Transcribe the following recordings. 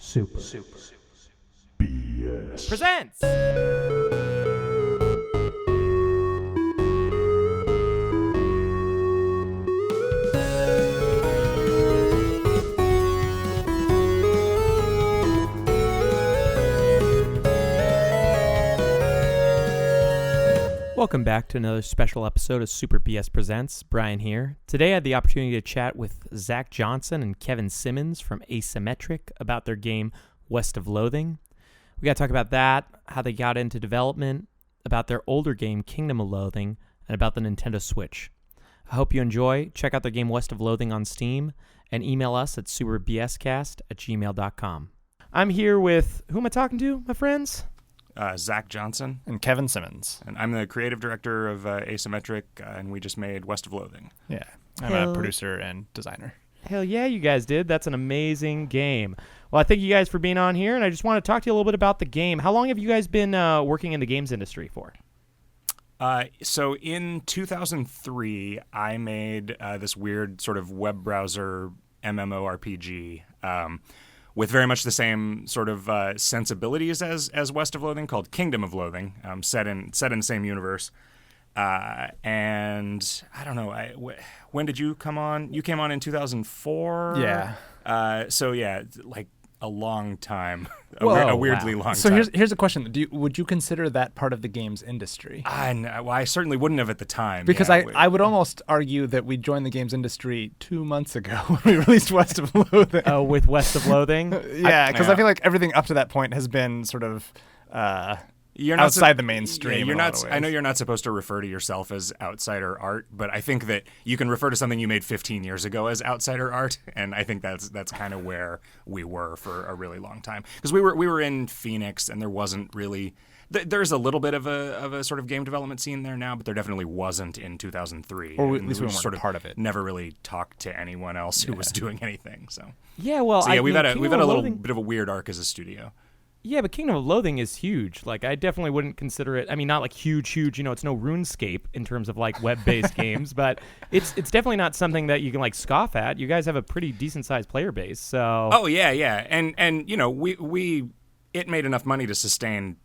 Super BS presents. Welcome back to another special episode of Super BS Presents. Brian here. Today I had the opportunity to chat with Zack Johnson and Kevin Simmons from Asymmetric about their game West of Loathing. We got to talk about that, how they got into development, about their older game Kingdom of Loathing, and about the Nintendo Switch. I hope you enjoy. Check out their game West of Loathing on Steam and email us at superbscast@gmail.com. I'm here with, who am I talking to, my friends? Zack Johnson. And Kevin Simmons. And I'm the creative director of Asymmetric, and we just made West of Loathing. Yeah. I'm a producer and designer. Hell yeah, you guys did. That's an amazing game. Well, I thank you guys for being on here, and I just want to talk to you a little bit about the game. How long have you guys been working in the games industry for? So in 2003, I made this weird sort of web browser MMORPG with very much the same sort of sensibilities as West of Loathing, called Kingdom of Loathing, set in the same universe. And I don't know, when did you come on? You came on in 2004? Yeah. So yeah, like a long time, Whoa, a weirdly long So time. here's a question: would you consider that part of the games industry? I certainly wouldn't have at the time. Because yeah, I would almost argue that we joined the games industry 2 months ago when we released West of Loathing. Oh, with West of Loathing? Yeah, because I feel like everything up to that point has been sort of outside the mainstream. Yeah, in a lot of ways. I know you're not supposed to refer to yourself as outsider art, but I think that you can refer to something you made 15 years ago as outsider art, and I think that's kind of where we were for a really long time, because we were in Phoenix, and there wasn't really. There's a little bit of a sort of game development scene there now, but there definitely wasn't in 2003. Or at least we weren't sort of part of it. Never really talked to anyone else who was doing anything. So Yeah, well, we've had a little Loathing... bit of a weird arc as a studio. Yeah, but Kingdom of Loathing is huge. Like, I definitely wouldn't consider it. I mean, not like huge. You know, it's no RuneScape in terms of like web-based games, but it's definitely not something that you can like scoff at. You guys have a pretty decent-sized player base, so. Oh yeah, and you know, it made enough money to sustain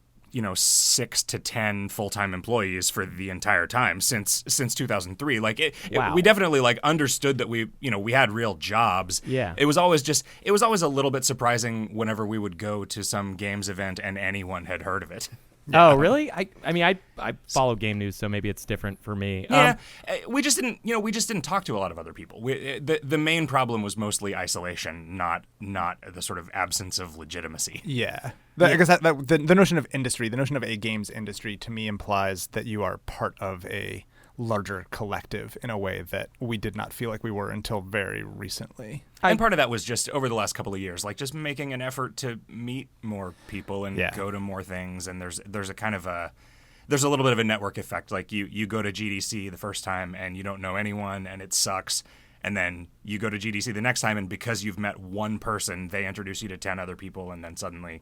6 to 10 full-time employees for the entire time since 2003. Like Wow. we definitely like understood that we had real jobs. Yeah. It was always a little bit surprising whenever we would go to some games event and anyone had heard of it. Oh, really? I mean, I follow game news, so maybe it's different for me. Yeah, we just didn't talk to a lot of other people. The main problem was mostly isolation, not the sort of absence of legitimacy. Yeah. I guess the notion of industry, the notion of a games industry, to me implies that you are part of a larger collective in a way that we did not feel like we were until very recently. And part of that was just over the last couple of years, like just making an effort to meet more people and go to more things. And there's a little bit of a network effect. Like you go to GDC the first time and you don't know anyone and it sucks. And then you go to GDC the next time, and because you've met one person, they introduce you to 10 other people, and then suddenly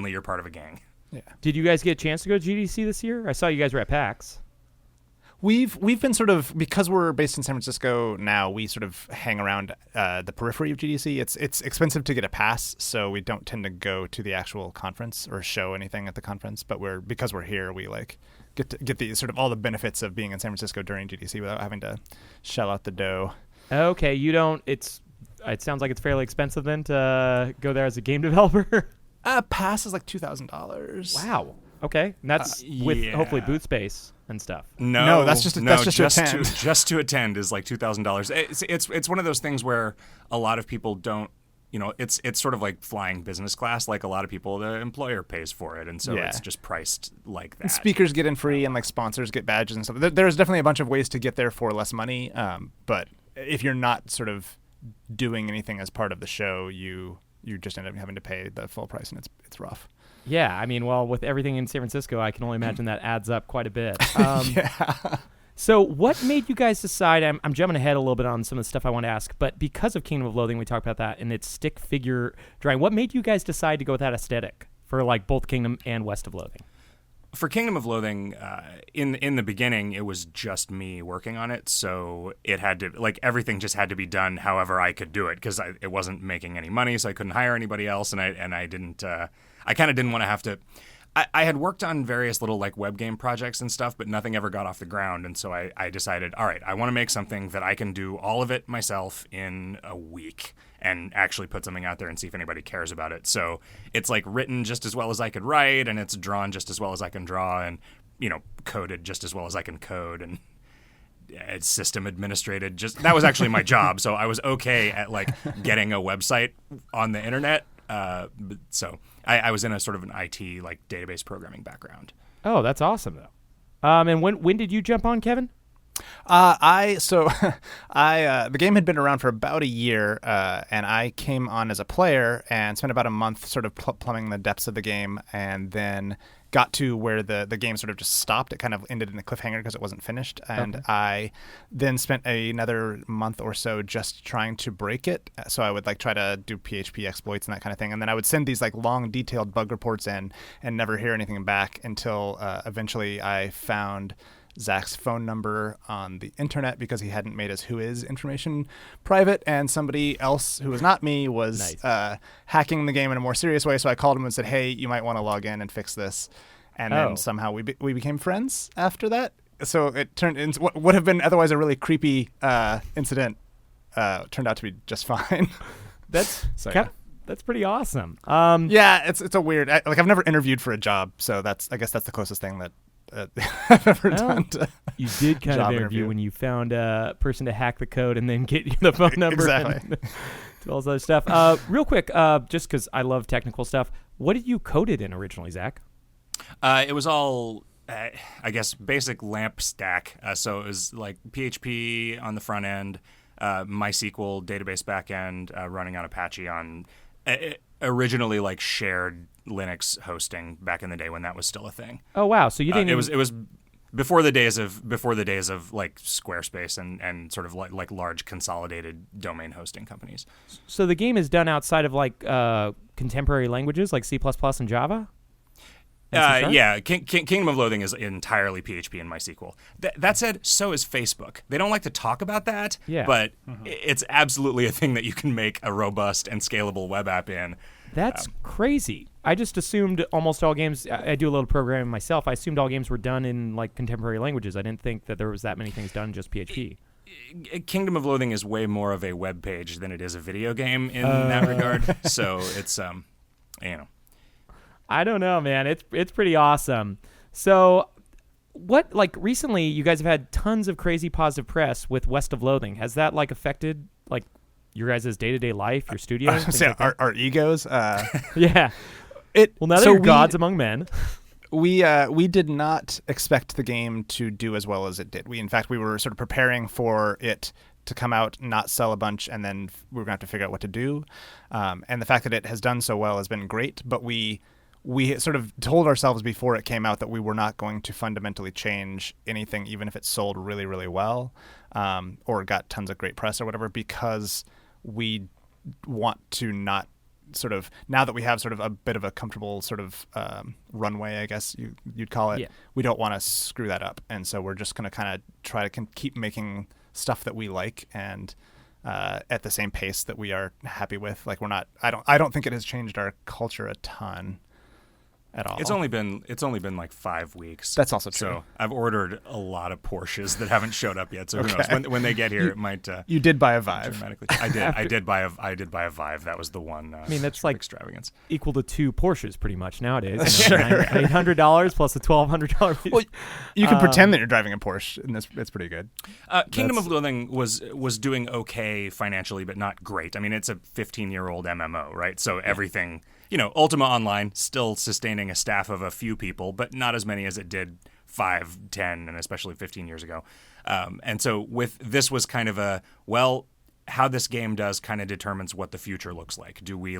you're part of a gang. Yeah. Did you guys get a chance to go to GDC this year? I saw you guys were at PAX. We've been sort of, because we're based in San Francisco now, we sort of hang around the periphery of GDC. It's expensive to get a pass, so we don't tend to go to the actual conference or show anything at the conference. But because we're here, we like get the sort of all the benefits of being in San Francisco during GDC without having to shell out the dough. Okay, you don't. It sounds like it's fairly expensive then to go there as a game developer. Pass is like $2,000. Wow. Okay, and that's with hopefully booth space and stuff. No, that's just to attend. Just to attend is like $2,000. It's one of those things where a lot of people don't. It's sort of like flying business class. Like a lot of people, the employer pays for it, and so it's just priced like that. And speakers get in free, and like sponsors get badges and stuff. There's definitely a bunch of ways to get there for less money. But if you're not sort of doing anything as part of the show, you just end up having to pay the full price, and it's rough. Yeah, I mean, well, with everything in San Francisco, I can only imagine that adds up quite a bit. Yeah. So what made you guys decide, I'm jumping ahead a little bit on some of the stuff I want to ask, but because of Kingdom of Loathing, we talked about that, and its stick figure drawing, what made you guys decide to go with that aesthetic for like both Kingdom and West of Loathing? for Kingdom of Loathing, in the beginning, it was just me working on it, so it had to everything just had to be done however I could do it because it wasn't making any money, so I couldn't hire anybody else, and I didn't. I kind of didn't want to have to. I had worked on various little web game projects and stuff, but nothing ever got off the ground, and so I decided, all right, I want to make something that I can do all of it myself in a week and actually put something out there and see if anybody cares about it. So it's written just as well as I could write, and it's drawn just as well as I can draw, and coded just as well as I can code, and it's system administrated. That was actually my job, so I was okay at getting a website on the internet. So I was in a sort of an IT database programming background. Oh, that's awesome though. And when did you jump on, Kevin? The game had been around for about a year, and I came on as a player and spent about a month sort of plumbing the depths of the game, and then got to where the game sort of just stopped. It kind of ended in a cliffhanger because it wasn't finished, and okay. I then spent another month or so just trying to break it. So I would try to do PHP exploits and that kind of thing, and then I would send these long detailed bug reports in and never hear anything back until eventually I found Zack's phone number on the internet because he hadn't made his whois information private, and somebody else who was not me was nice. Hacking the game in a more serious way. So I called him and said, hey, you might want to log in and fix this. And then somehow we became friends after that. So it turned into what would have been otherwise a really creepy incident turned out to be just fine. That's pretty awesome. Yeah, it's a weird. I've never interviewed for a job, so I guess that's the closest thing that I've ever done. You did kind of interview when you found a person to hack the code and then get you the phone number. Exactly. And do all this other stuff. Real quick, just because I love technical stuff, what did you code it in originally, Zach? It was all, I guess, basic LAMP stack. So it was PHP on the front end, MySQL database backend, running on Apache on originally shared Linux hosting back in the day when that was still a thing. Oh wow! So you didn't. It was before the days of Squarespace and sort of large consolidated domain hosting companies. So the game is done outside of contemporary languages like C++ and Java. Yeah, Kingdom of Loathing is entirely PHP and MySQL. That said, so is Facebook. They don't like to talk about that, but it's absolutely a thing that you can make a robust and scalable web app in. That's crazy. I just assumed almost all games, I do a little programming myself, I assumed all games were done in contemporary languages. I didn't think that there was that many things done in just PHP. Kingdom of Loathing is way more of a web page than it is a video game in that regard. So it's, I don't know, man. It's pretty awesome. So what, recently you guys have had tons of crazy positive press with West of Loathing. Has that affected your guys' day-to-day life, your studio? Our egos. Yeah. Well, now that you're gods among men. We did not expect the game to do as well as it did. In fact, we were sort of preparing for it to come out, not sell a bunch, and then we were going to have to figure out what to do. And the fact that it has done so well has been great, but we sort of told ourselves before it came out that we were not going to fundamentally change anything, even if it sold really, really well, or got tons of great press or whatever, because we want to not sort of, now that we have sort of a bit of a comfortable sort of runway, I guess you'd call it, we don't want to screw that up. And so we're just going to kind of try to keep making stuff that we like and at the same pace that we are happy with. I don't think it has changed our culture a ton at all. It's only been 5 weeks. That's also true. So I've ordered a lot of Porsches that haven't showed up yet. So who knows? When they get here, it might. You did buy a Vive. Dramatically. I did buy a Vive. That was the one. That's extravagance. Equal to 2 Porsches pretty much nowadays. Sure. $800 plus a $1,200. Well, you can pretend that you're driving a Porsche, and it's pretty good. Kingdom of Loathing was doing okay financially, but not great. It's a 15-year-old MMO, right? So everything. Ultima Online still sustaining a staff of a few people, but not as many as it did 5, 10, and especially 15 years ago. And so with this was kind of how this game does kind of determines what the future looks like. Do we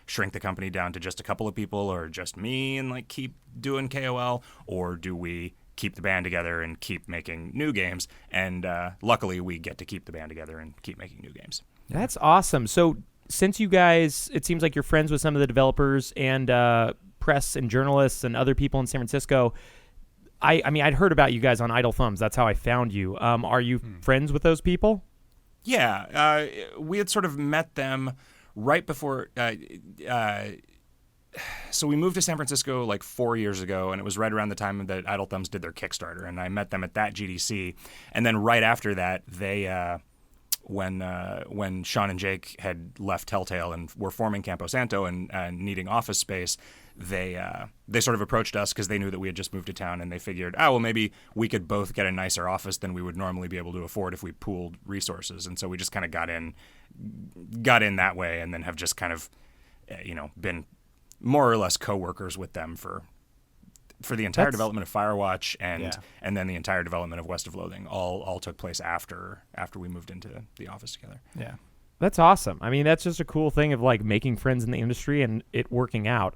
shrink the company down to just a couple of people or just me and keep doing KOL, or do we keep the band together and keep making new games? And luckily we get to keep the band together and keep making new games. That's awesome. So since you guys, it seems like you're friends with some of the developers and press and journalists and other people in San Francisco. I mean, I'd heard about you guys on Idle Thumbs. That's how I found you. Are you friends with those people? Yeah, we had sort of met them right before. So we moved to San Francisco like 4 years ago, and it was right around the time that Idle Thumbs did their Kickstarter, and I met them at that GDC. And then right after that, they when Sean and Jake had left Telltale and were forming Campo Santo and needing office space, they sort of approached us because they knew that we had just moved to town, and they figured, well, maybe we could both get a nicer office than we would normally be able to afford if we pooled resources. And so we just kind of got in that way, and then have just kind of been more or less co-workers with them for the entire development of Firewatch and then the entire development of West of Loathing all took place after we moved into the office together. Yeah. That's awesome. I mean, that's just a cool thing of like making friends in the industry and it working out.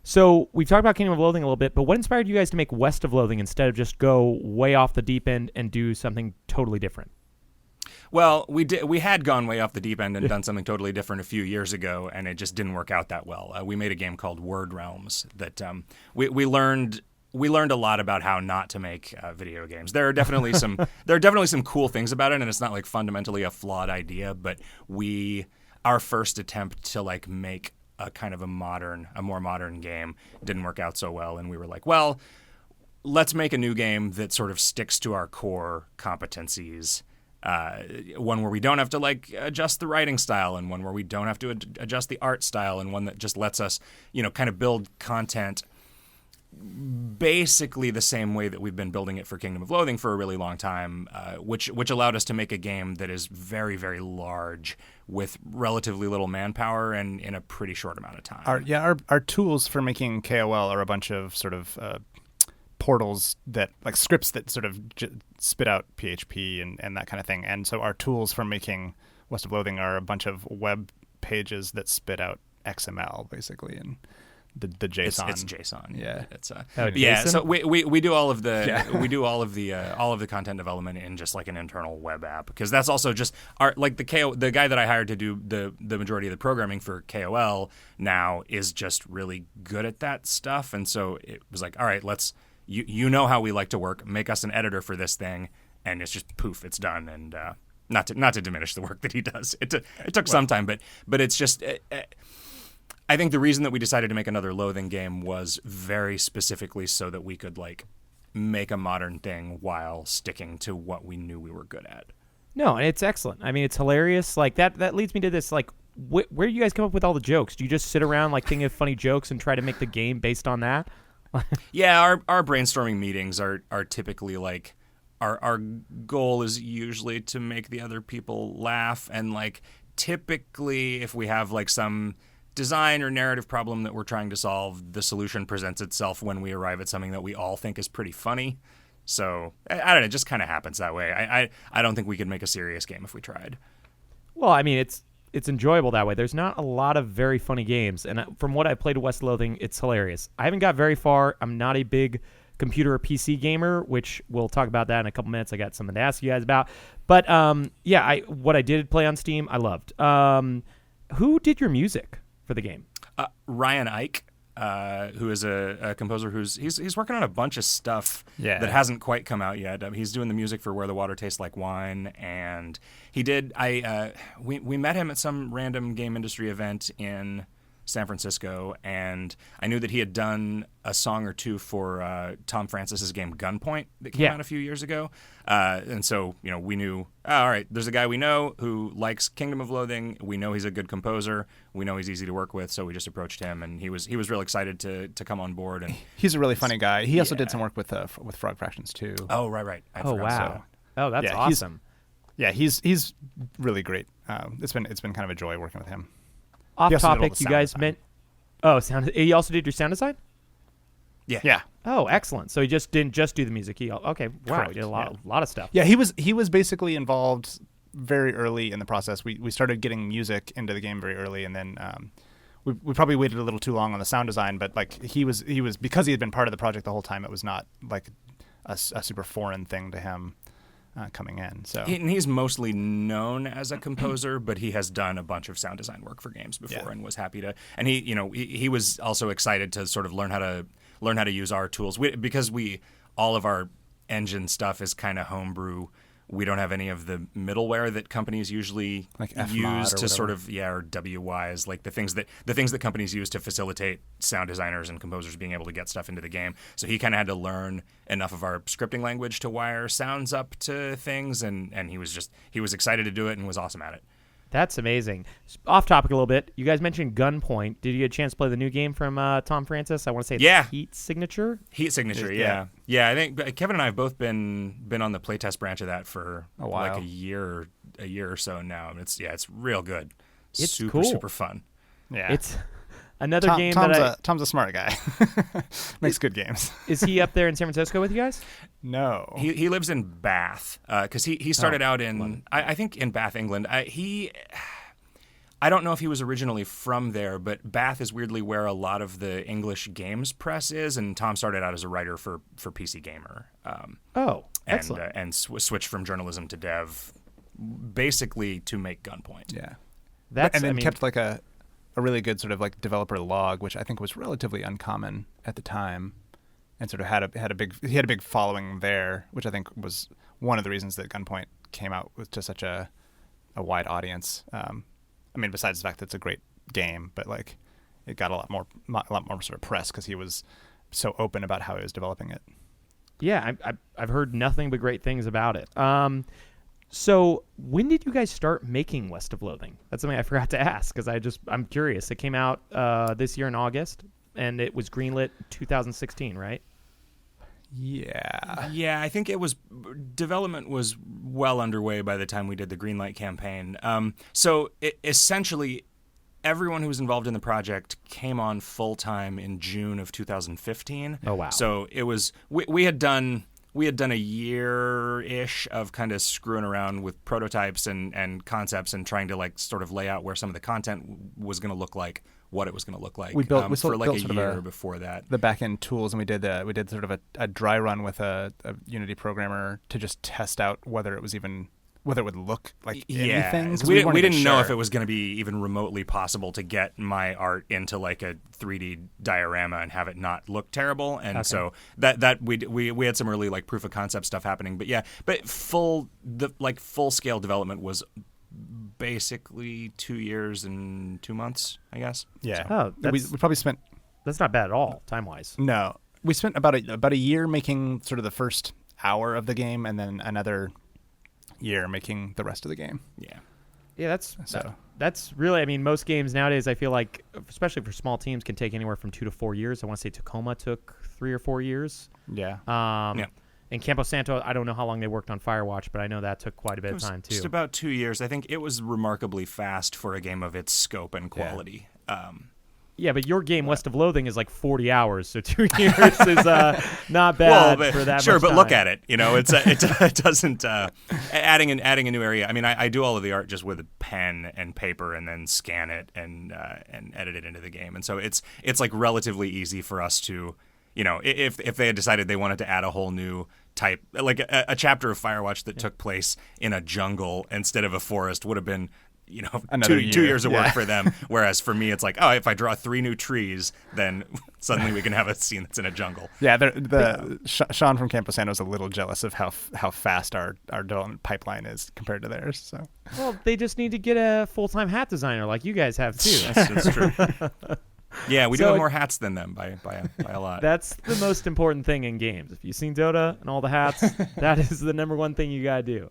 So we've talked about Kingdom of Loathing a little bit, but what inspired you guys to make West of Loathing instead of just go way off the deep end and do something totally different? Well, we had gone way off the deep end and done something totally different a few years ago, and it just didn't work out that well. We made a game called Word Realms that we learned a lot about how not to make video games. There are definitely some cool things about it, and it's not like fundamentally a flawed idea. But our first attempt to like make a kind of a more modern game didn't work out so well, and we were like, well, let's make a new game that sort of sticks to our core competencies. One where we don't have to like adjust the writing style, and one where we don't have to adjust the art style, and one that just lets us, kind of build content basically the same way that we've been building it for Kingdom of Loathing for a really long time, which allowed us to make a game that is very, very large with relatively little manpower and in a pretty short amount of time. Our tools for making KOL are a bunch of sort of portals that like scripts that sort of spit out PHP and that kind of thing. And so our tools for making West of Loathing are a bunch of web pages that spit out XML basically and the JSON. It's JSON. Yeah. It's JSON? So we do all of the content development in just like an internal web app, because that's also just the guy that I hired to do the majority of the programming for KOL now is just really good at that stuff. And so it was like, all right, let's you know how we like to work, make us an editor for this thing, and it's just poof, it's done. And not to diminish the work that he does, it took some time, but it's just I think the reason that we decided to make another Loathing game was very specifically so that we could like make a modern thing while sticking to what we knew we were good at. No, and it's excellent. I mean, it's hilarious. Like that leads me to this. Like, where do you guys come up with all the jokes? Do you just sit around like thinking of funny jokes and try to make the game based on that? Yeah, our brainstorming meetings are typically like our goal is usually to make the other people laugh, and like typically if we have like some design or narrative problem that we're trying to solve, the solution presents itself when we arrive at something that we all think is pretty funny. So I don't know, it just kind of happens that way. I don't think we could make a serious game if we tried. Well, I mean, it's enjoyable that way. There's not a lot of very funny games, and from what I played of West Loathing, it's hilarious. I haven't got very far. I'm not a big computer or PC gamer, which we'll talk about that in a couple minutes. I got something to ask you guys about. But what I did play on Steam, I loved. Who did your music for the game? Ryan Ike, who is a composer he's working on a bunch of stuff that hasn't quite come out yet. He's doing the music for Where the Water Tastes Like Wine, and he did. We met him at some random game industry event in San Francisco, and I knew that he had done a song or two for Tom Francis's game Gunpoint that came out a few years ago. And so, we knew, all right, there's a guy we know who likes Kingdom of Loathing. We know he's a good composer. We know he's easy to work with, so we just approached him, and he was real excited to come on board. And he's a really funny guy. He also did some work with Frog Fractions too. Oh, right. Oh, wow. That's awesome. He's really great. It's been kind of a joy working with him. Off topic, you guys meant. Oh, he also did your sound design? Yeah. Oh, excellent. So he didn't just do the music. Okay. Wow. Correct. He did a lot of stuff. Yeah, he was basically involved very early in the process. We started getting music into the game very early, and then we probably waited a little too long on the sound design. But like he was because he had been part of the project the whole time. It was not like a super foreign thing to him. coming in. So he's mostly known as a composer, but he has done a bunch of sound design work for games before, and was happy to. And he was also excited to sort of learn how to use our tools because all of our engine stuff is kind of homebrew. We don't have any of the middleware that companies usually like use to sort of or WYs, like the things that companies use to facilitate sound designers and composers being able to get stuff into the game. So he kind of had to learn enough of our scripting language to wire sounds up to things, and he was excited to do it and was awesome at it. That's amazing. Off topic a little bit. You guys mentioned Gunpoint. Did you get a chance to play the new game from Tom Francis? I want to say it's Heat Signature. Heat Signature, yeah. I think Kevin and I have both been on the playtest branch of that for a while. Like a year or so now. And it's real good. It's super cool. Super fun. Yeah, it's another game Tom's a smart guy. Makes good games. Is he up there in San Francisco with you guys? No, he lives in Bath because he started out in I think in Bath, England. I don't know if he was originally from there, but Bath is weirdly where a lot of the English games press is, and Tom started out as a writer for PC Gamer. Excellent. And switched from journalism to dev, basically to make Gunpoint. Yeah, kept like a really good sort of like developer log, which I think was relatively uncommon at the time, and sort of had a big following there, which I think was one of the reasons that Gunpoint came out with to such a wide audience. I mean, besides the fact that it's a great game, but like it got a lot more sort of press because he was so open about how he was developing it. Yeah, I've heard nothing but great things about it. So when did you guys start making West of Loathing? That's something I forgot to ask because I'm curious. It came out this year in August, and it was greenlit 2016, right? Yeah, I think development was well underway by the time we did the Greenlight campaign. Essentially, everyone who was involved in the project came on full time in June of 2015. Oh wow! So it was we had done a year-ish of kind of screwing around with prototypes and concepts and trying to like sort of lay out where some of the content was going to look like, what it was going to look like. We built for like built a year before that. The back-end tools, and we did sort of a dry run with a Unity programmer to just test out whether it would look like anything. We didn't know if it was going to be even remotely possible to get my art into like a 3D diorama and have it not look terrible. And so that we had some early like proof of concept stuff happening. But full scale development was basically 2 years and 2 months, I guess. Yeah. So. We probably spent. That's not bad at all, time wise. No, we spent about a year making sort of the first hour of the game, and then another year making the rest of the game. Yeah, that's really, I mean, most games nowadays I feel like, especially for small teams, can take anywhere from 2 to 4 years. I want to say Tacoma took 3 or 4 years. And Campo Santo, I don't know how long they worked on Firewatch, but I know that took quite a bit of time too. Just about 2 years. I think it was remarkably fast for a game of its scope and quality. Yeah, but your game, West of Loathing, is like 40 hours, so 2 years is not bad for that sure, much but time. look at it. You know, it doesn't adding a new area. I mean, I do all of the art just with a pen and paper, and then scan it and edit it into the game. And so it's like relatively easy for us to, you know, if they had decided they wanted to add a whole new type, like a chapter of Firewatch that took place in a jungle instead of a forest would have been, you know, two years of work for them. Whereas for me, it's like, oh, if I draw 3 new trees, then suddenly we can have a scene that's in a jungle. Yeah, Sean from Campo Santo is a little jealous of how fast our development pipeline is compared to theirs. So, well, they just need to get a full-time hat designer like you guys have too. That's true. Yeah, we do have more hats than them by a lot. That's the most important thing in games. If you've seen Dota and all the hats, that is the number one thing you gotta do.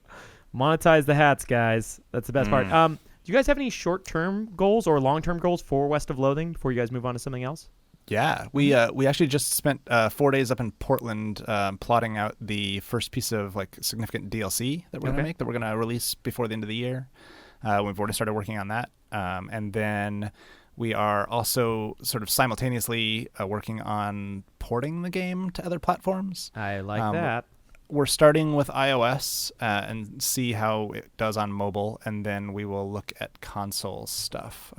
Monetize the hats, guys. That's the best part. Do you guys have any short-term goals or long-term goals for West of Loathing before you guys move on to something else? Yeah, we actually just spent 4 days up in Portland plotting out the first piece of like significant DLC that we're gonna make, that we're gonna release before the end of the year. We've already started working on that, and then we are also sort of simultaneously working on porting the game to other platforms. I like that. We're starting with iOS and see how it does on mobile, and then we will look at console stuff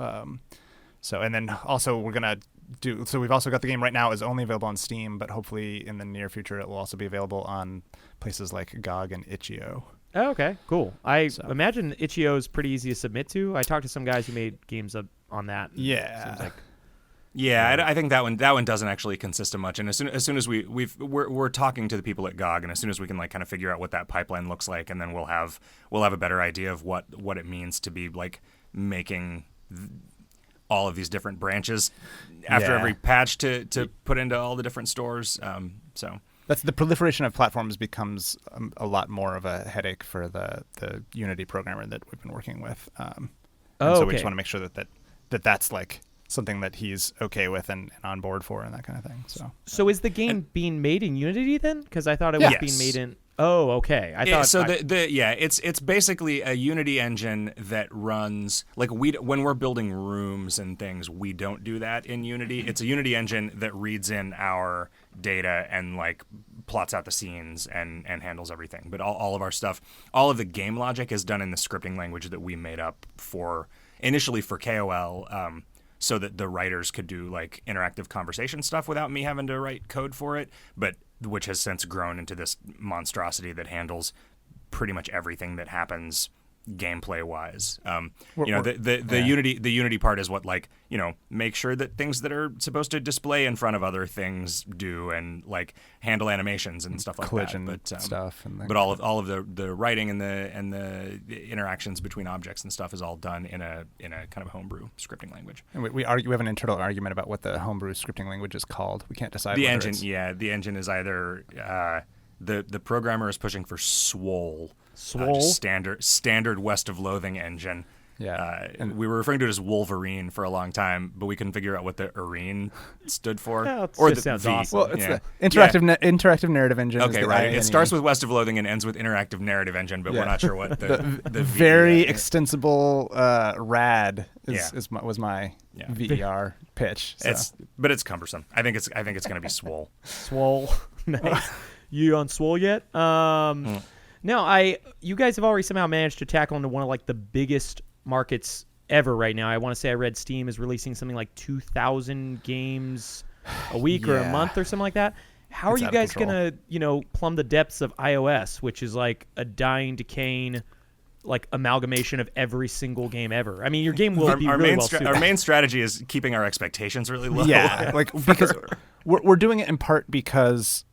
So, and then also we're gonna do. So we've also got the game right now is only available on Steam, but hopefully in the near future it will also be available on places like GOG and itch.io. Oh, okay, cool. I imagine itch.io is pretty easy to submit to. I talked to some guys who made games on that. Yeah. Seems like. Yeah, I think that one doesn't actually consist of much. And as soon as we're talking to the people at GOG, and as soon as we can like kind of figure out what that pipeline looks like, and then we'll have a better idea of what it means to be like making all of these different branches after every patch to put into all the different stores. So that's the proliferation of platforms becomes a lot more of a headache for the Unity programmer that we've been working with. So we just want to make sure that's like something that he's okay with and on board for and that kind of thing. So is the game being made in Unity then? Because I thought it was being made in. Oh, okay. It's basically a Unity engine that runs like when we're building rooms and things, we don't do that in Unity. It's a Unity engine that reads in our data and like plots out the scenes and handles everything. But all of our stuff, all of the game logic is done in the scripting language that we made up initially for KOL. So that the writers could do like interactive conversation stuff without me having to write code for it, but which has since grown into this monstrosity that handles pretty much everything that happens gameplay wise. The Unity part is what like, make sure that things that are supposed to display in front of other things do and like handle animations and stuff like collision that. But stuff but all of the writing and the interactions between objects and stuff is all done in a kind of homebrew scripting language. And we have an internal argument about what the homebrew scripting language is called. We can't decide. The engine is either the programmer is pushing for Swole. Standard West of Loathing engine. Yeah, and we were referring to it as Wolverine for a long time, but we couldn't figure out what the Arene stood for. Sounds awesome. Well, it's the interactive narrative engine. Okay, right. It starts with West of Loathing and ends with interactive narrative engine, but we're not sure what the very extensible RAD was my VER pitch. So. But it's cumbersome. I think it's going to be Swole. Swole. Nice. You on Swole yet? No, you guys have already somehow managed to tackle into one of like the biggest markets ever right now. I want to say I read Steam is releasing something like 2,000 games a week or a month or something like that. How are you guys going to, plumb the depths of iOS, which is like a dying, decaying, like amalgamation of every single game ever? I mean, your game will be really well suited. Our main strategy is keeping our expectations really low. Yeah, like because we're doing it in part because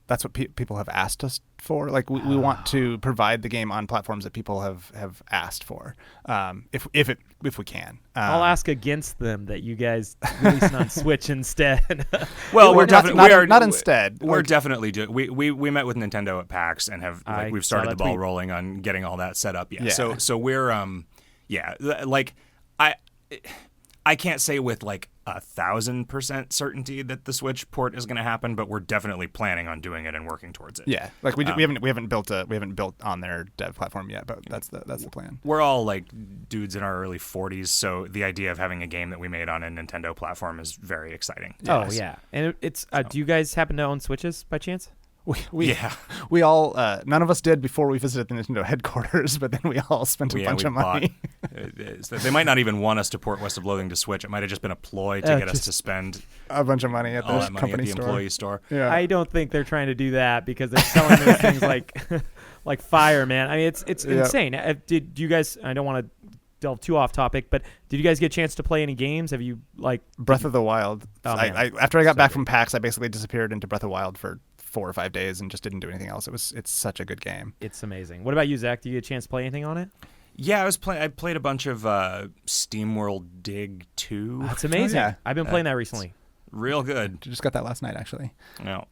that's what people have asked us for. Like we want to provide the game on platforms that people have asked for, if we can. I'll ask against them that you guys release it on Switch instead. Well, we're definitely not instead. We're definitely doing. We met with Nintendo at PAX and have we've started the ball rolling on getting all that set up. Yeah. So we're like I can't say with like 1,000% certainty that the Switch port is going to happen, but we're definitely planning on doing it and working towards it. Yeah, like we haven't built on their dev platform yet, but that's the plan. We're all like dudes in our early 40s, so the idea of having a game that we made on a Nintendo platform is very exciting. Oh yeah, and it's. Do you guys happen to own Switches by chance? We all none of us did before we visited the Nintendo headquarters, but then we all spent a bunch of money. They might not even want us to port West of Loathing to Switch. It might have just been a ploy to get us to spend a bunch of money at the company store. Employee store. Yeah. I don't think they're trying to do that because they're selling those things like fire, man. I mean, it's insane. Did you guys? I don't want to delve too off topic, but did you guys get a chance to play any games? Have you Breath of the Wild? After I got back from PAX, I basically disappeared into Breath of the Wild for 4 or 5 days and just didn't do anything else. It's such a good game. It's amazing. What about you, Zach? Do you get a chance to play anything on it? Yeah, I played a bunch of SteamWorld Dig 2. That's amazing. Yeah. I've been playing that recently. Real good. Just got that last night, actually. No.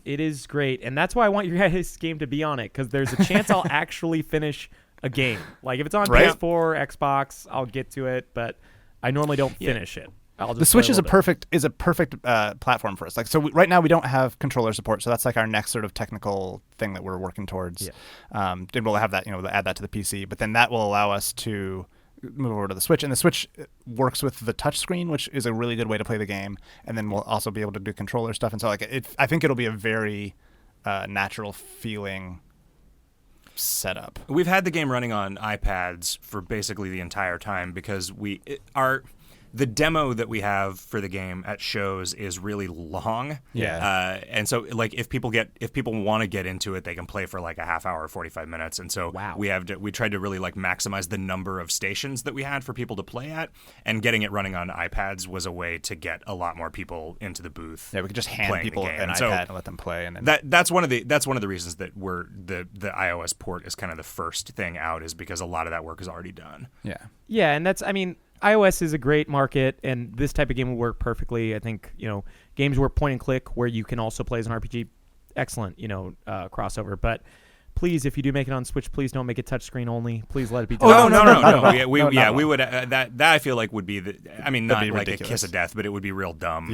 It is great, and that's why I want your guys' game to be on it, because there's a chance I'll actually finish a game. Like if it's on PS4, Xbox, I'll get to it, but I normally don't finish it. The Switch is a perfect platform for us. Like right now we don't have controller support, so that's like our next sort of technical thing that we're working towards. Yeah. Then we'll have that, we'll add that to the PC, but then that will allow us to move over to the Switch, and the Switch works with the touch screen, which is a really good way to play the game. And then we'll also be able to do controller stuff, and so I think it'll be a very natural feeling setup. We've had the game running on iPads for basically the entire time because the demo that we have for the game at shows is really long. Yeah. And so like if people want to get into it, they can play for like a half hour, 45 minutes. And so we tried to really like maximize the number of stations that we had for people to play at, and getting it running on iPads was a way to get a lot more people into the booth. Yeah, we could just hand people an iPad and let them play, and then that's one of the reasons that the iOS port is kind of the first thing out, is because a lot of that work is already done. Yeah, and that's, I mean, iOS is a great market, and this type of game will work perfectly. I think, games where point and click, where you can also play as an RPG, excellent, crossover. But please, if you do make it on Switch, please don't make it touchscreen only. Please let it be. No. We would that I feel like would be not like ridiculous. A kiss of death, but it would be real dumb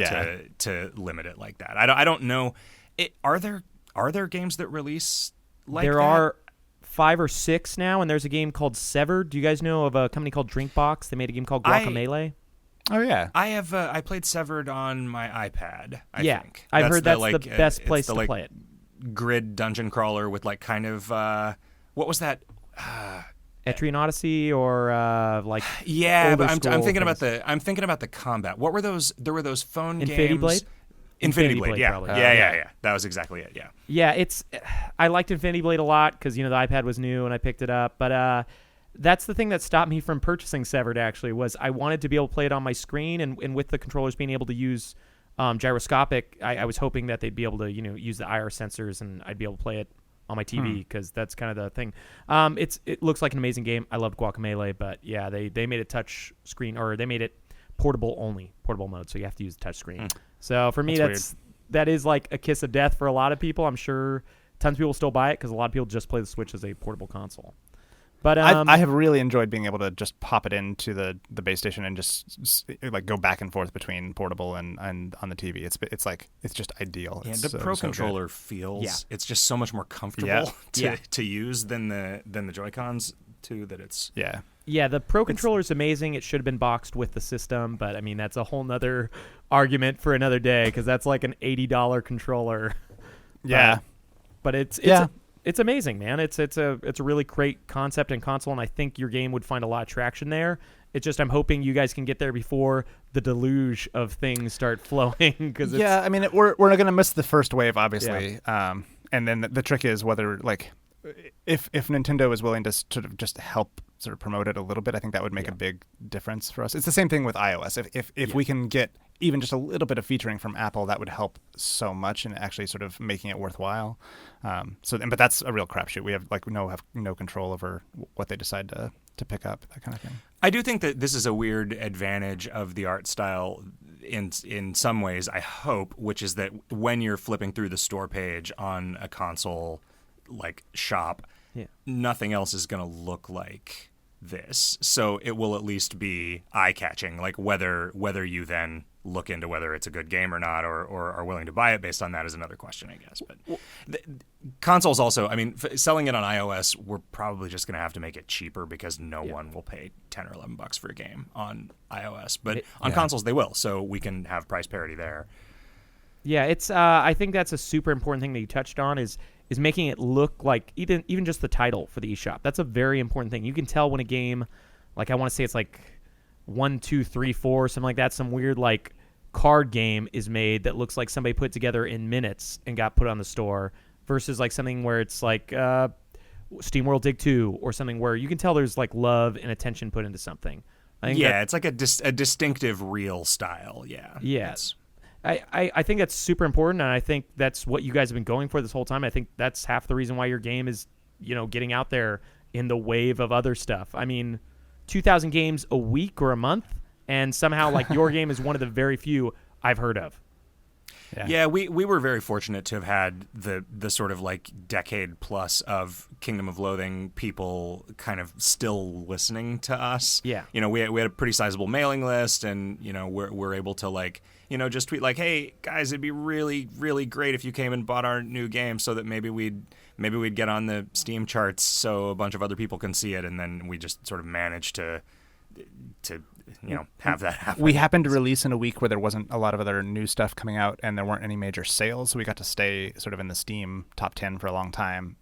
to limit it like that. I don't know. Are there games that release like that? There are 5 or 6 now, and there's a game called Severed. Do you guys know of a company called Drinkbox? They made a game called Guacamelee. Oh yeah, I have. I played Severed on my iPad. I think I've heard that's the best place to play it. Grid dungeon crawler with like kind of what was that? Etrian Odyssey or like I'm thinking about the combat. What were those? There were those phone Infinity games. Blade? Infinity Blade, yeah. Probably. Yeah. That was exactly it, yeah. Yeah, I liked Infinity Blade a lot because, the iPad was new and I picked it up. But that's the thing that stopped me from purchasing Severed, actually, was I wanted to be able to play it on my screen. And with the controllers being able to use gyroscopic, I was hoping that they'd be able to, use the IR sensors and I'd be able to play it on my TV because that's kind of the thing. It looks like an amazing game. I loved Guacamelee, but yeah, they made it touch screen, or they made it portable mode, so you have to use the touch screen. So for me, that is like a kiss of death for a lot of people. I'm sure tons of people still buy it because a lot of people just play the Switch as a portable console. But I have really enjoyed being able to just pop it into the base station and just like go back and forth between portable and on the TV. It's just ideal. Yeah, it's the Pro controller feels it's just so much more comfortable to use than the Joy-Cons too. That it's Yeah, the Pro controller is amazing. It should have been boxed with the system, but I mean that's a whole nother argument for another day because that's like an $80 controller. Yeah, but it's amazing, man. It's a really great concept and console, and I think your game would find a lot of traction there. It's just I'm hoping you guys can get there before the deluge of things start flowing. Cause I mean we're going to miss the first wave, obviously, and then the trick is whether like if Nintendo is willing to sort of just help sort of promote it a little bit, I think that would make a big difference for us. It's the same thing with iOS. If we can get even just a little bit of featuring from Apple, that would help so much in actually sort of making it worthwhile. But that's a real crapshoot. We have no control over what they decide to pick up, that kind of thing. I do think that this is a weird advantage of the art style in some ways, I hope, which is that when you're flipping through the store page on a console like shop, nothing else is going to look like this. So it will at least be eye-catching, like whether you then look into whether it's a good game or not, or are willing to buy it based on that is another question, I guess. But consoles also, I mean, selling it on iOS, we're probably just going to have to make it cheaper because no one will pay $10 or $11 for a game on iOS. But on consoles, they will, so we can have price parity there. Yeah, it's. I think that's a super important thing that you touched on is making it look like even just the title for the eShop. That's a very important thing. You can tell when a game, like I want to say it's like 1, 2, 3, 4, something like that, some weird like card game is made that looks like somebody put it together in minutes and got put on the store, versus like something where it's like SteamWorld Dig 2 or something where you can tell there's like love and attention put into something. I think it's like a distinctive real style. Yeah. Yes. I think that's super important, and I think that's what you guys have been going for this whole time. I think that's half the reason why your game is, getting out there in the wave of other stuff. I mean, 2,000 games a week or a month, and somehow like your game is one of the very few I've heard of. Yeah, we were very fortunate to have had the sort of like decade plus of Kingdom of Loathing people kind of still listening to us. Yeah. We had a pretty sizable mailing list, and, we're able to like, just tweet like, hey, guys, it'd be really, really great if you came and bought our new game so that maybe we'd get on the Steam charts so a bunch of other people can see it, and then we just sort of managed to have that happen. We happened to release in a week where there wasn't a lot of other new stuff coming out and there weren't any major sales, so we got to stay sort of in the Steam top 10 for a long time.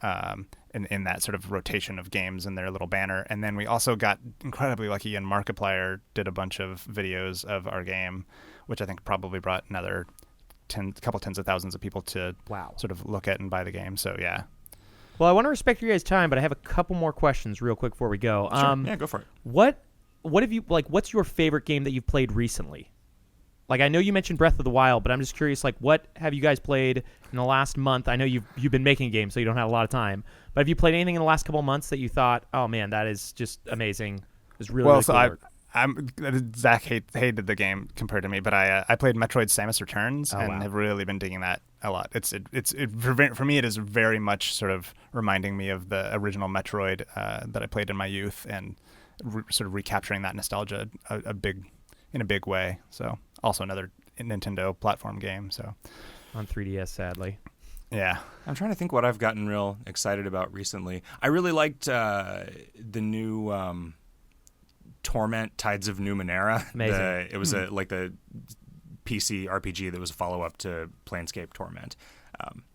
in that sort of rotation of games in their little banner. And then we also got incredibly lucky, and Markiplier did a bunch of videos of our game, which I think probably brought another couple tens of thousands of people to sort of look at and buy the game. So yeah. Well, I want to respect your guys' time, but I have a couple more questions real quick before we go. Sure. Yeah, go for it. What have you what's your favorite game that you've played recently? Like, I know you mentioned Breath of the Wild, but I'm just curious, like, what have you guys played in the last month? I know you've been making games, so you don't have a lot of time. But have you played anything in the last couple of months that you thought, oh, man, that is just amazing? It's really, really cool work. Zack hated the game compared to me, but I played Metroid Samus Returns and have really been digging that a lot. For me, it is very much sort of reminding me of the original Metroid that I played in my youth, and sort of recapturing that nostalgia in a big way. So also another Nintendo platform game. So on 3DS, sadly. Yeah. I'm trying to think what I've gotten real excited about recently. I really liked the new Torment Tides of Numenera. Amazing. It was like the PC RPG that was a follow-up to Planescape Torment.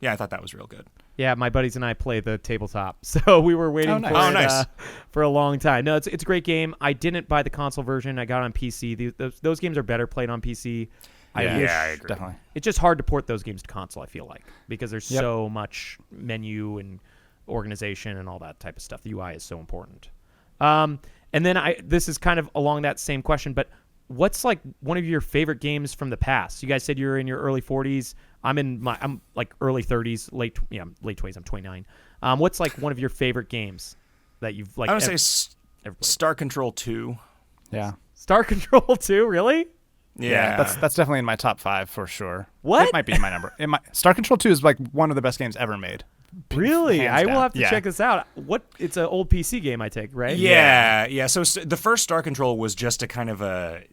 I thought that was real good. Yeah, my buddies and I play the tabletop, so we were waiting for a long time. No, it's a great game. I didn't buy the console version. I got it on PC. Those games are better played on PC. I agree. Definitely. It's just hard to port those games to console, I feel like, because there's so much menu and organization and all that type of stuff. The UI is so important. And then this is kind of along that same question, but what's like one of your favorite games from the past? You guys said you're in your early 40s. I'm like early 30s, late 20s. I'm 29. What's like one of your favorite games that you've like? I would say Star Control 2. Yeah. Star Control 2, really? Yeah. That's definitely in my top 5 for sure. What? It might be my number. Star Control 2 is like one of the best games ever made. Really? I will have to Yeah. check this out. It's an old PC game, I take, right? Yeah. So the first Star Control was just a kind of a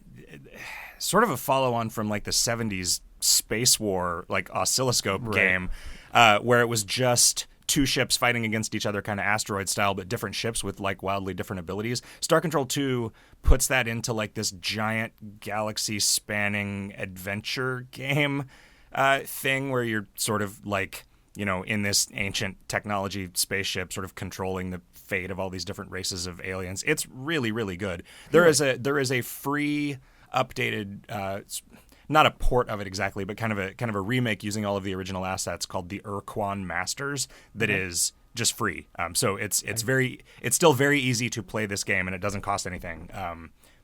sort of a follow-on from like the 70s Space War like oscilloscope game, where it was just two ships fighting against each other, kind of asteroid style, but different ships with like wildly different abilities. Star Control 2 puts that into like this giant galaxy-spanning adventure game thing where you're sort of like, you know, in this ancient technology spaceship, sort of controlling the fate of all these different races of aliens. It's really, really good. There is a free, updated, not a port of it exactly, but kind of a remake using all of the original assets called the Urquan Masters that is just free. So it's still very easy to play this game, and it doesn't cost anything.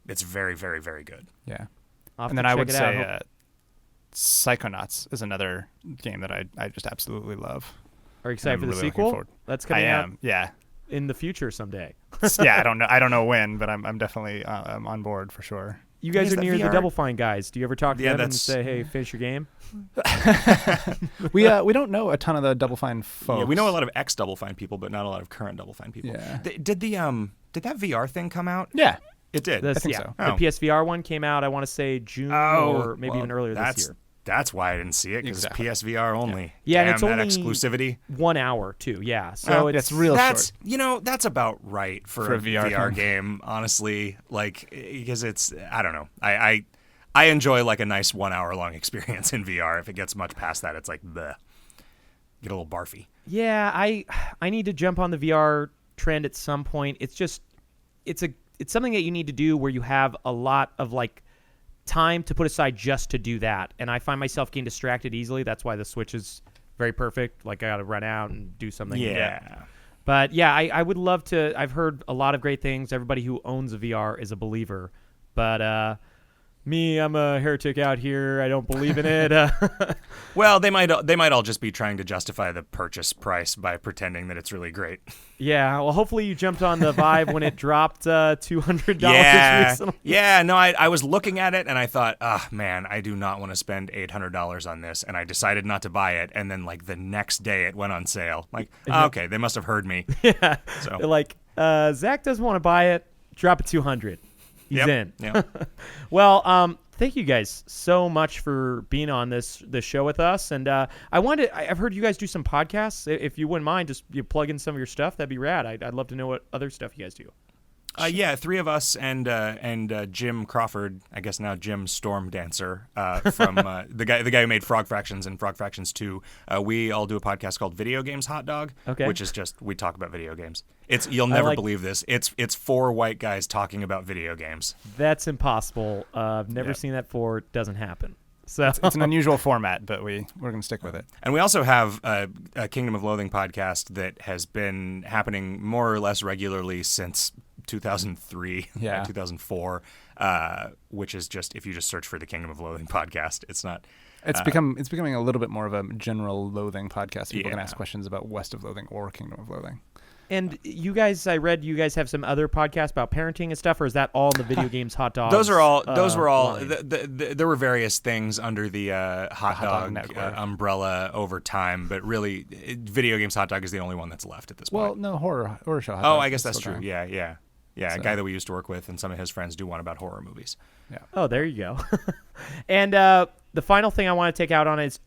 It's very, very, very good. Yeah. And then I would say Psychonauts is another game that I just absolutely love. Are you excited for the sequel? That's coming out. Yeah. In the future someday. Yeah, I don't know when, but I'm definitely I'm on board for sure. You guys are near the Double Fine guys. Do you ever talk to them and say, "Hey, finish your game"? We don't know a ton of the Double Fine folks. Yeah, we know a lot of ex Double Fine people, but not a lot of current Double Fine people. Yeah. Did that VR thing come out? Yeah, it did. I think so. The PSVR one came out, I want to say June or maybe even earlier this year. That's why I didn't see it, because Exactly. it's PSVR only. Yeah, Damn, and it's that only exclusivity. 1 hour too. Yeah, so it's real short. That's about right for a VR game, honestly. Like, because it's, I don't know. I enjoy like a nice 1 hour long experience in VR. If it gets much past that, it's like bleh. Get a little barfy. Yeah, I need to jump on the VR trend at some point. It's just it's something that you need to do where you have a lot of like time to put aside just to do that, and I find myself getting distracted easily. That's why the Switch is very perfect. Like, I gotta run out and do something. Yeah. But yeah, I would love to. I've heard a lot of great things. Everybody who owns a VR is a believer, but me, I'm a heretic out here. I don't believe in it. Well, they might all just be trying to justify the purchase price by pretending that it's really great. Yeah, well, hopefully you jumped on the Vive when it dropped $200 recently. Yeah, no, I was looking at it and I thought, man, I do not want to spend $800 on this, and I decided not to buy it. And then like the next day it went on sale. Like, okay, they must have heard me. Yeah, so they're like, Zach doesn't want to buy it. Drop it $200. He's in. Yep. Well, thank you guys so much for being on this show with us. And I've heard you guys do some podcasts. If you wouldn't mind, just you plug in some of your stuff. That'd be rad. I'd love to know what other stuff you guys do. Yeah, three of us and Jim Crawford, I guess now Jim Storm Dancer, from the guy who made Frog Fractions and Frog Fractions 2. We all do a podcast called Video Games Hot Dog, which is just we talk about video games. You'll never believe this. It's four white guys talking about video games. That's impossible. I've never seen that before. It doesn't happen. So it's an unusual format, but we're going to stick with it. And we also have a Kingdom of Loathing podcast that has been happening more or less regularly since 2003, 2004, which is just, if you just search for the Kingdom of Loathing podcast, it's not... It's becoming a little bit more of a general Loathing podcast. People can ask questions about West of Loathing or Kingdom of Loathing. And you guys, I read you guys have some other podcasts about parenting and stuff, or is that all in the Video Games Hot Dog? Those were all. There were various things under the Hot Dog umbrella over time, but really, Video Games Hot Dog is the only one that's left at this point. Well, no, horror show. Hot Dog I guess that's true. Going. Yeah. So. A guy that we used to work with, and some of his friends do one about horror movies. Yeah. Oh, there you go. And the final thing I want to take out on is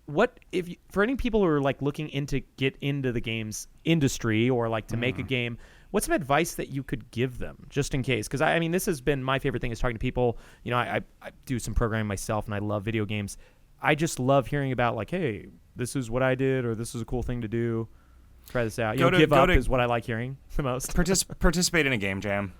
for any people who are like looking get into the games industry or like to make a game, what's some advice that you could give them just in case? Because I mean, this has been my favorite thing is talking to people. You know, I do some programming myself, and I love video games. I just love hearing about like, hey, this is what I did, or this is a cool thing to do. Try this out. Give up is what I like hearing the most. Participate in a game jam.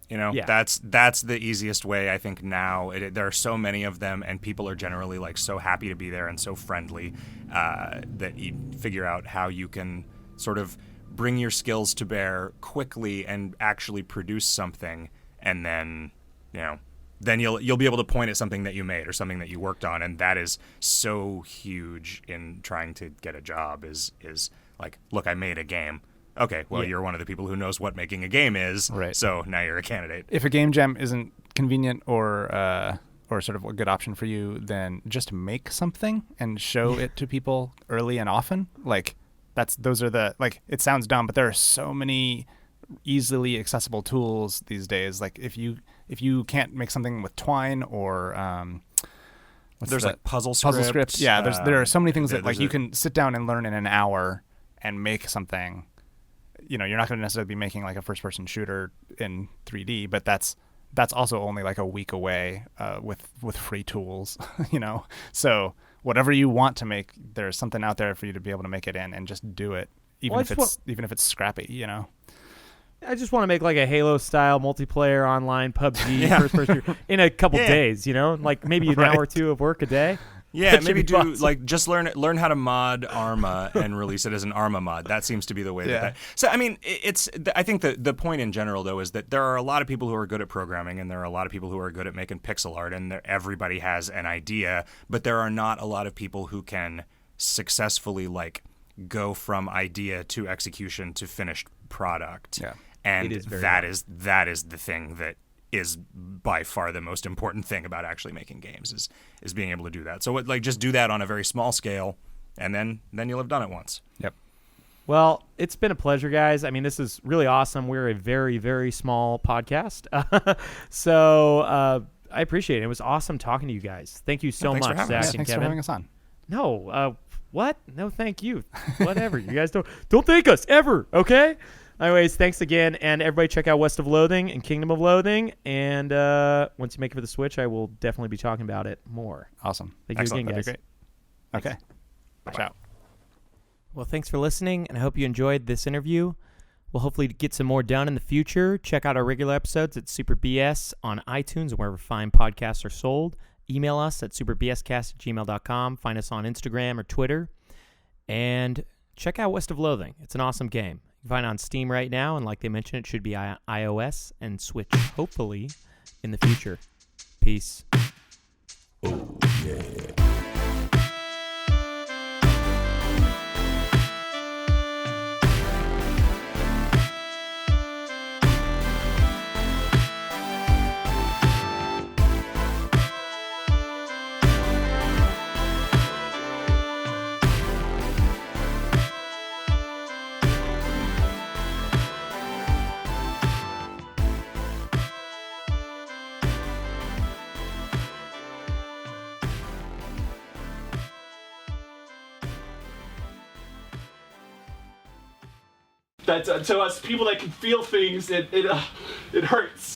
You know, that's the easiest way, I think, now. There are so many of them, and people are generally like so happy to be there and so friendly that you figure out how you can sort of bring your skills to bear quickly and actually produce something, and then, you know, then you'll be able to point at something that you made or something that you worked on, and that is so huge in trying to get a job is like, look, I made a game. Okay, well, you're one of the people who knows what making a game is, right. So now you're a candidate. If a game jam isn't convenient or sort of a good option for you, then just make something and show it to people early and often. Like, it sounds dumb, but there are so many easily accessible tools these days. Like, if you can't make something with Twine or like puzzle script. Yeah, there are so many things that like you can sit down and learn in an hour and make something. You know, you're not going to necessarily be making like a first-person shooter in 3D, but that's also only like a week away with free tools. You know, so whatever you want to make, there's something out there for you to be able to make it in, and just do it, even if it's scrappy. You know, I just want to make like a Halo-style multiplayer online PUBG first-person in a couple days. You know, like maybe an hour or two of work a day. Yeah, maybe do awesome. Like just learn how to mod Arma and release it as an Arma mod. That seems to be the way that. So I mean, I think the point in general though is that there are a lot of people who are good at programming, and there are a lot of people who are good at making pixel art, and everybody has an idea, but there are not a lot of people who can successfully like go from idea to execution to finished product. Yeah, and that is the thing that is by far the most important thing about actually making games is being able to do that. So just do that on a very small scale, and then you'll have done it once. Yep. Well, it's been a pleasure, guys. I mean, this is really awesome. We're a very, very small podcast. So I appreciate it. It was awesome talking to you guys. Thank you so much, Zach and Kevin. Thanks for having us on. No, what? No, thank you. Whatever. You guys don't thank us ever, okay? Anyways, thanks again, and everybody check out West of Loathing and Kingdom of Loathing, and once you make it for the Switch, I will definitely be talking about it more. Awesome. Thank you again, guys. That'd be great. Okay. Ciao. Well, thanks for listening, and I hope you enjoyed this interview. We'll hopefully get some more done in the future. Check out our regular episodes at SuperBS on iTunes and wherever fine podcasts are sold. Email us at superbscast@gmail.com. Find us on Instagram or Twitter. And check out West of Loathing. It's an awesome game. You can find it on Steam right now, and like they mentioned, it should be iOS and Switch, hopefully, in the future. Peace. Oh, yeah. That to us people that can feel things, it hurts.